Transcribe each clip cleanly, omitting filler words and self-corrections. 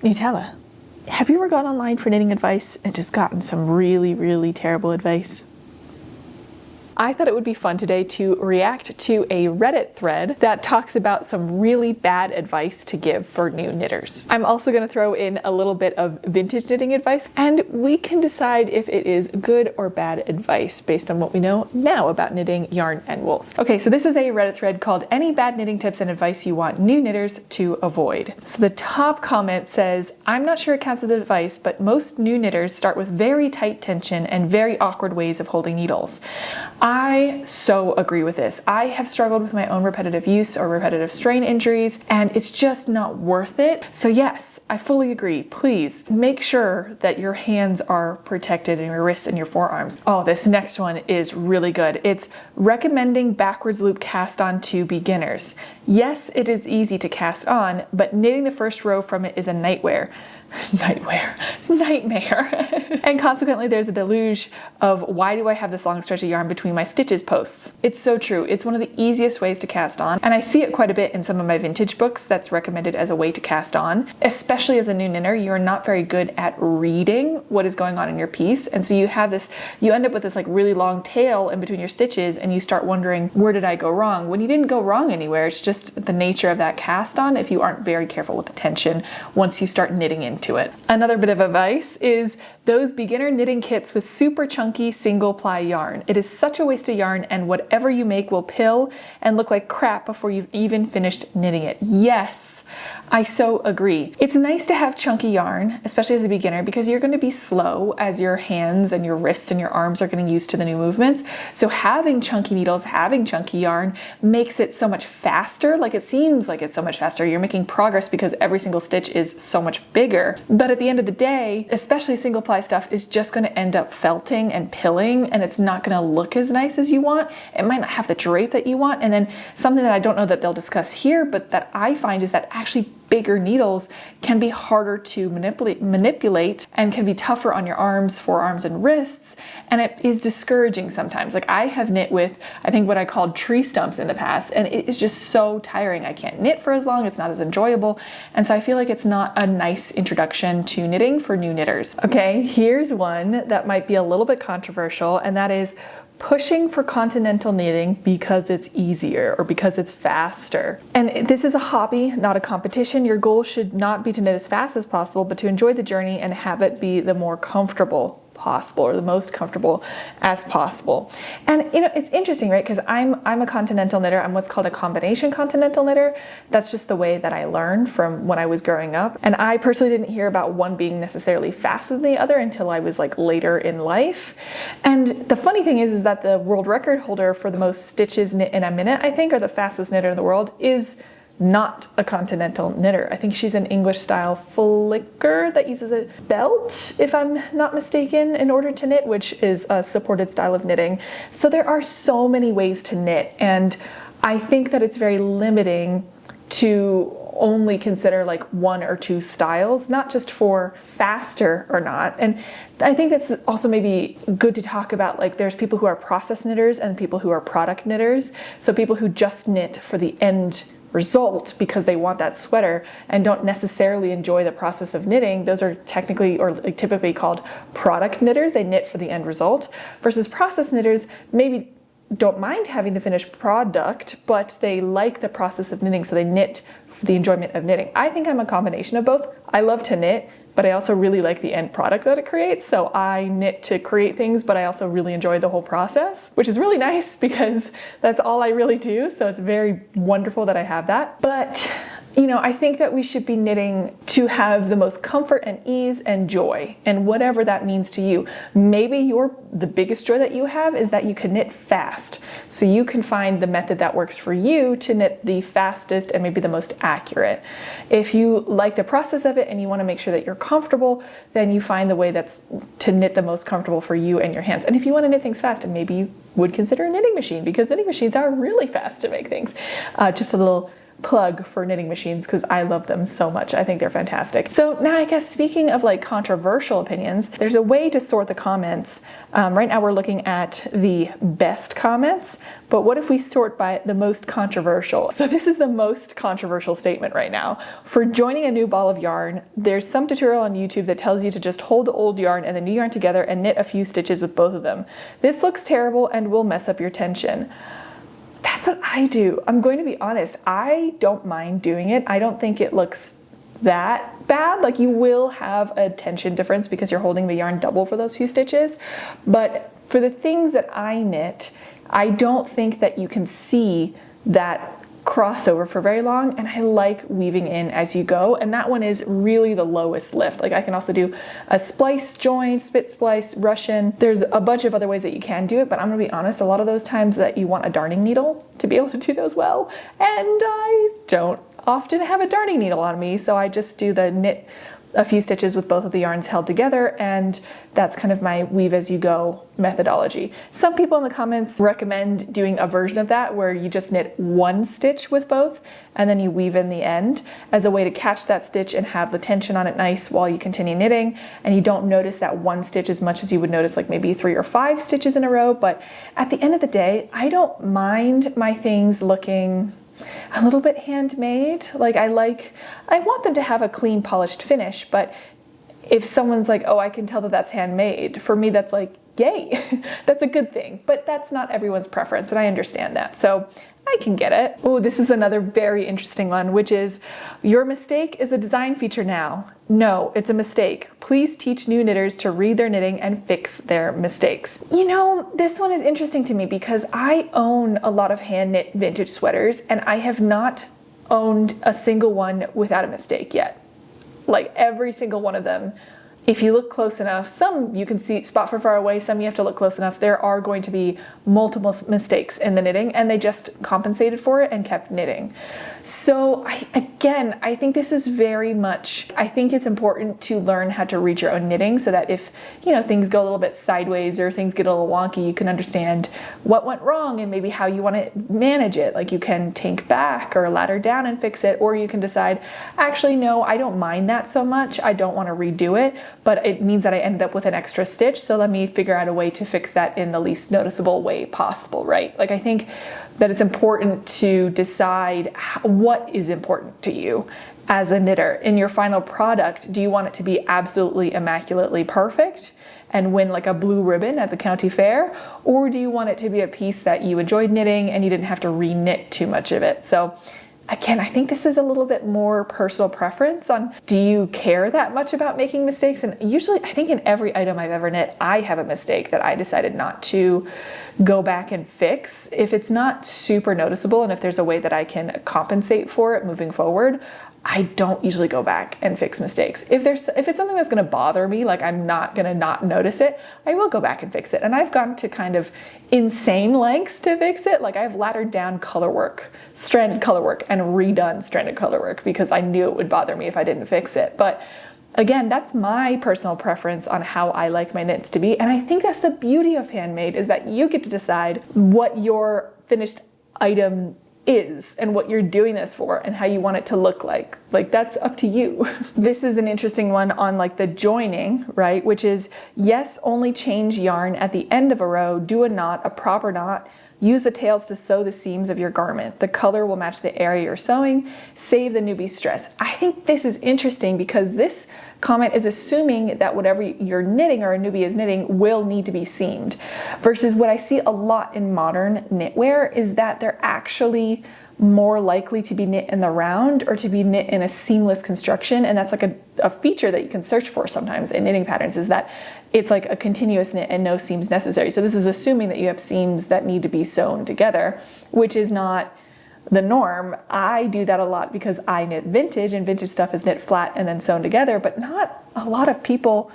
Nutella. Have you ever gone online for knitting advice and just gotten some really, really terrible advice? I thought it would be fun today to react to a Reddit thread that talks about some really bad advice to give for new knitters. I'm also going to throw in a little bit of vintage knitting advice, and we can decide if it is good or bad advice based on what we know now about knitting, yarn, and wools. Okay, so this is a Reddit thread called "Any Bad Knitting Tips and Advice You Want New Knitters to Avoid." So the top comment says, "I'm not sure it counts as advice, but most new knitters start with very tight tension and very awkward ways of holding needles." I so agree with this. I have struggled with my own repetitive use or repetitive strain injuries, and it's just not worth it. So yes, I fully agree. Please make sure that your hands are protected and your wrists and your forearms. Oh, this next one is really good. It's recommending backwards loop cast on to beginners. Yes, it is easy to cast on, but knitting the first row from it is a nightmare. Nightmare. And consequently, there's a deluge of why do I have this long stretch of yarn between my stitches posts? It's so true. It's one of the easiest ways to cast on, and I see it quite a bit in some of my vintage books that's recommended as a way to cast on. Especially as a new knitter, you're not very good at reading what is going on in your piece, and so you end up with this like really long tail in between your stitches, and you start wondering, where did I go wrong? When you didn't go wrong anywhere, it's just the nature of that cast on if you aren't very careful with the tension once you start knitting into it. Another bit of advice is those beginner knitting kits with super chunky single ply yarn. It is such a waste of yarn, and whatever you make will pill and look like crap before you've even finished knitting it. Yes, I so agree. It's nice to have chunky yarn, especially as a beginner, because you're going to be slow as your hands and your wrists and your arms are getting used to the new movements. So having chunky needles, having chunky yarn makes it so much faster. Like it seems like it's so much faster. You're making progress because every single stitch is so much bigger. But at the end of the day, especially single ply stuff is just going to end up felting and pilling, and it's not going to look as nice as you want. It might not have the drape that you want. And then something that I don't know that they'll discuss here, but that I find is that actually bigger needles can be harder to manipulate and can be tougher on your arms, forearms, and wrists, and it is discouraging sometimes. Like I have knit with, I think, what I called tree stumps in the past, and it is just so tiring. I can't knit for as long, it's not as enjoyable, and so I feel like it's not a nice introduction to knitting for new knitters. Okay, here's one that might be a little bit controversial, and that is pushing for continental knitting because it's easier or because it's faster. And this is a hobby, not a competition. Your goal should not be to knit as fast as possible, but to enjoy the journey and have it be the more comfortable possible, or the most comfortable as possible. And you know, it's interesting, right? Because I'm a continental knitter. I'm what's called a combination continental knitter. That's just the way that I learned from when I was growing up. And I personally didn't hear about one being necessarily faster than the other until I was like later in life. And the funny thing is that the world record holder for the most stitches knit in a minute, I think, or the fastest knitter in the world, is not a continental knitter. I think she's an English style flicker that uses a belt, if I'm not mistaken, in order to knit, which is a supported style of knitting. So there are so many ways to knit, and I think that it's very limiting to only consider like one or two styles, not just for faster or not. And I think that's also maybe good to talk about, like there's people who are process knitters and people who are product knitters. So people who just knit for the end result because they want that sweater and don't necessarily enjoy the process of knitting, those are technically or like typically called product knitters. They knit for the end result, versus process knitters maybe don't mind having the finished product, but they like the process of knitting, so they knit for the enjoyment of knitting. I think I'm a combination of both. I love to knit, but I also really like the end product that it creates. So I knit to create things, but I also really enjoy the whole process, which is really nice because that's all I really do. So it's very wonderful that I have that. But you know, I think that we should be knitting to have the most comfort and ease and joy, and whatever that means to you. Maybe the biggest joy that you have is that you can knit fast. So you can find the method that works for you to knit the fastest and maybe the most accurate. If you like the process of it and you want to make sure that you're comfortable, then you find the way that's to knit the most comfortable for you and your hands. And if you want to knit things fast, and maybe you would consider a knitting machine, because knitting machines are really fast to make things. Just a little plug for knitting machines because I love them so much. I think they're fantastic. So now I guess speaking of like controversial opinions, there's a way to sort the comments. Right now we're looking at the best comments, but what if we sort by the most controversial? So this is the most controversial statement right now. For joining a new ball of yarn, there's some tutorial on YouTube that tells you to just hold the old yarn and the new yarn together and knit a few stitches with both of them. This looks terrible and will mess up your tension. That's what I do. I'm going to be honest. I don't mind doing it. I don't think it looks that bad. Like, you will have a tension difference because you're holding the yarn double for those few stitches. But for the things that I knit, I don't think that you can see that crossover for very long, and I like weaving in as you go, and that one is really the lowest lift. Like, I can also do a splice join, spit splice, Russian. There's a bunch of other ways that you can do it, but I'm gonna be honest, a lot of those times that you want a darning needle to be able to do those well, and I don't often have a darning needle on me, so I just do the knit a few stitches with both of the yarns held together, and that's kind of my weave as you go methodology. Some people in the comments recommend doing a version of that where you just knit one stitch with both and then you weave in the end as a way to catch that stitch and have the tension on it nice while you continue knitting, and you don't notice that one stitch as much as you would notice like maybe 3 or 5 stitches in a row. But at the end of the day, I don't mind my things looking a little bit handmade. Like, I want them to have a clean, polished finish, but if someone's like, oh, I can tell that that's handmade, for me that's like, yay, that's a good thing. But that's not everyone's preference, and I understand that. So I can get it. Oh, this is another very interesting one, which is, your mistake is a design feature now. No, it's a mistake. Please teach new knitters to read their knitting and fix their mistakes. You know, this one is interesting to me because I own a lot of hand knit vintage sweaters, and I have not owned a single one without a mistake yet. Like, every single one of them, if you look close enough, some you can see spot from far away, some you have to look close enough, there are going to be multiple mistakes in the knitting, and they just compensated for it and kept knitting. So I think this is very much, I think it's important to learn how to read your own knitting so that if, you know, things go a little bit sideways or things get a little wonky, you can understand what went wrong and maybe how you want to manage it. Like, you can tank back or ladder down and fix it, or you can decide, actually, no, I don't mind that so much. I don't want to redo it, but it means that I ended up with an extra stitch, so let me figure out a way to fix that in the least noticeable way possible, right? Like, I think that it's important to decide what is important to you as a knitter. In your final product, do you want it to be absolutely immaculately perfect and win like a blue ribbon at the county fair? Or do you want it to be a piece that you enjoyed knitting and you didn't have to re-knit too much of it? So again, I think this is a little bit more personal preference on, do you care that much about making mistakes? And usually, I think in every item I've ever knit, I have a mistake that I decided not to go back and fix. If it's not super noticeable and if there's a way that I can compensate for it moving forward, I don't usually go back and fix mistakes. If it's something that's gonna bother me, like I'm not gonna not notice it, I will go back and fix it. And I've gone to kind of insane lengths to fix it. Like, I've laddered down color work, stranded color work, and redone stranded color work because I knew it would bother me if I didn't fix it. But again, that's my personal preference on how I like my knits to be. And I think that's the beauty of handmade, is that you get to decide what your finished item is and what you're doing this for and how you want it to look like. Like, that's up to you. This is an interesting one on like the joining, right? Which is, yes, only change yarn at the end of a row, do a knot, a proper knot, use the tails to sew the seams of your garment. The color will match the area you're sewing, save the newbie stress. I think this is interesting because this comment is assuming that whatever you're knitting or a newbie is knitting will need to be seamed, versus what I see a lot in modern knitwear is that they're actually more likely to be knit in the round or to be knit in a seamless construction. And that's like a feature that you can search for sometimes in knitting patterns, is that it's like a continuous knit and no seams necessary. So this is assuming that you have seams that need to be sewn together, which is not the norm. I do that a lot because I knit vintage, and vintage stuff is knit flat and then sewn together, but not a lot of people.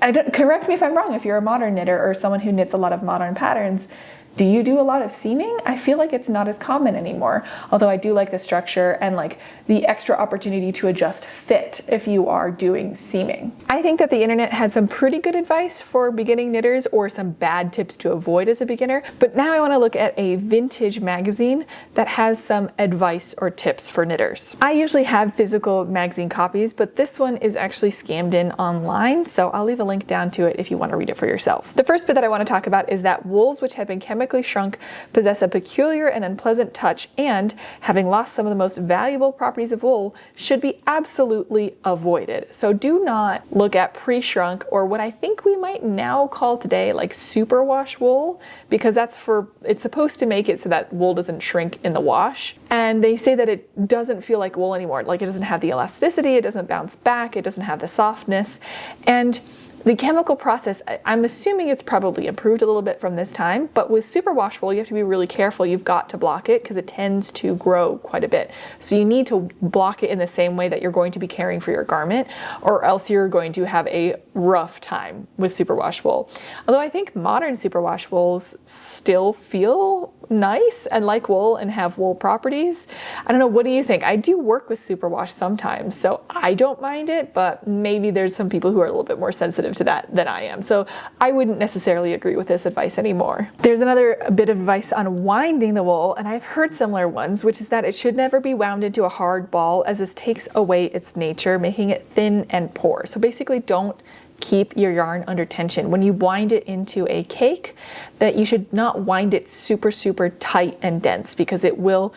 Correct me if I'm wrong, if you're a modern knitter or someone who knits a lot of modern patterns, Do you do a lot of seaming? I feel like it's not as common anymore, although I do like the structure and like the extra opportunity to adjust fit if you are doing seaming. I think that the internet had some pretty good advice for beginning knitters or some bad tips to avoid as a beginner, but now I want to look at a vintage magazine that has some advice or tips for knitters. I usually have physical magazine copies, but this one is actually scanned in online, so I'll leave a link down to it if you want to read it for yourself. The first bit that I want to talk about is that wools which have been chemically shrunk possess a peculiar and unpleasant touch, and having lost some of the most valuable properties of wool, should be absolutely avoided. So do not look at pre-shrunk, or what I think we might now call today like superwash wool, because it's supposed to make it so that wool doesn't shrink in the wash. And they say that it doesn't feel like wool anymore. Like it doesn't have the elasticity, it doesn't bounce back, it doesn't have the softness. And the chemical process, I'm assuming it's probably improved a little bit from this time, but with superwash wool, you have to be really careful. You've got to block it because it tends to grow quite a bit. So you need to block it in the same way that you're going to be caring for your garment, or else you're going to have a rough time with superwash wool. Although I think modern superwash wools still feel nice and like wool and have wool properties. I don't know, what do you think? I do work with superwash sometimes, so I don't mind it, but maybe there's some people who are a little bit more sensitive to that than I am. So I wouldn't necessarily agree with this advice anymore. There's another bit of advice on winding the wool, and I've heard similar ones, which is that it should never be wound into a hard ball, as this takes away its nature, making it thin and poor. So basically don't keep your yarn under tension. When you wind it into a cake, that you should not wind it super tight and dense, because it'll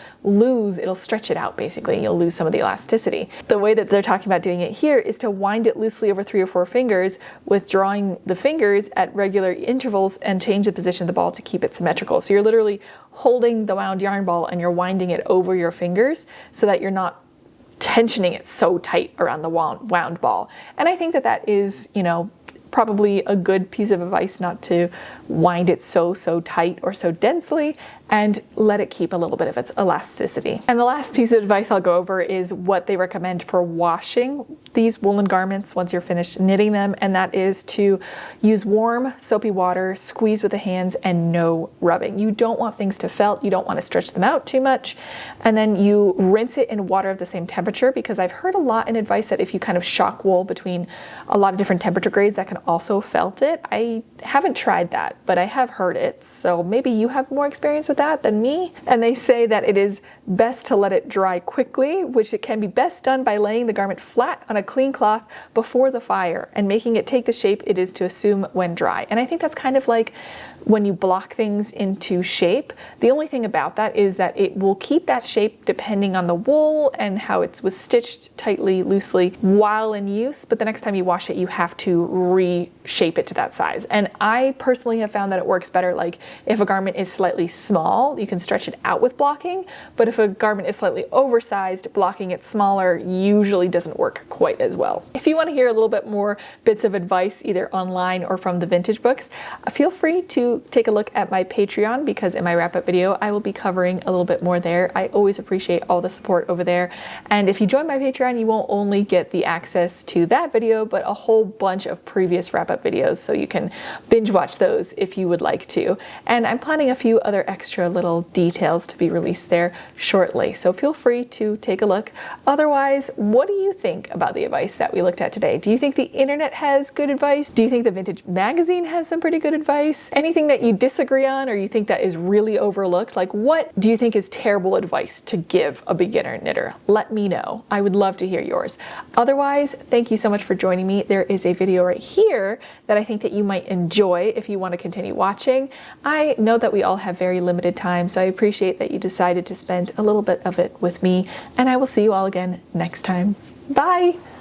stretch it out basically, and you'll lose some of the elasticity. The way that they're talking about doing it here is to wind it loosely over 3 or 4 fingers, withdrawing the fingers at regular intervals and change the position of the ball to keep it symmetrical. So you're literally holding the wound yarn ball and you're winding it over your fingers so that you're not tensioning it so tight around the wound ball. And I think that that is, probably a good piece of advice, not to wind it so tight or so densely, and let it keep a little bit of its elasticity. And the last piece of advice I'll go over is what they recommend for washing these woolen garments once you're finished knitting them, and that is to use warm soapy water, squeeze with the hands, and no rubbing. You don't want things to felt, you don't want to stretch them out too much, and then you rinse it in water of the same temperature, because I've heard a lot in advice that if you kind of shock wool between a lot of different temperature grades, that can also felt it. I haven't tried that, but I have heard it, so maybe you have more experience with that than me. And they say that it is best to let it dry quickly, which it can be best done by laying the garment flat on a clean cloth before the fire and making it take the shape it is to assume when dry. And I think that's kind of like when you block things into shape. The only thing about that is that it will keep that shape depending on the wool and how it was stitched tightly, loosely while in use, but the next time you wash it, you have to reshape it to that size. And I personally have found that it works better, like if a garment is slightly small, you can stretch it out with blocking, but if a garment is slightly oversized, blocking it smaller usually doesn't work quite as well. If you want to hear a little bit more bits of advice, either online or from the vintage books, feel free to take a look at my Patreon, because in my wrap-up video I will be covering a little bit more there. I always appreciate all the support over there, and if you join my Patreon, you won't only get the access to that video, but a whole bunch of previous wrap-up videos, so you can binge watch those if you would like to. And I'm planning a few other extra little details to be released there shortly, so feel free to take a look. Otherwise, what do you think about the advice that we looked at today? Do you think the internet has good advice? Do you think the vintage magazine has some pretty good advice? Anything that you disagree on, or you think that is really overlooked? Like, what do you think is terrible advice to give a beginner knitter? Let me know. I would love to hear yours. Otherwise, thank you so much for joining me. There is a video right here that I think that you might enjoy if you want to continue watching. I know that we all have very limited time, so I appreciate that you decided to spend a little bit of it with me, and I will see you all again next time. Bye!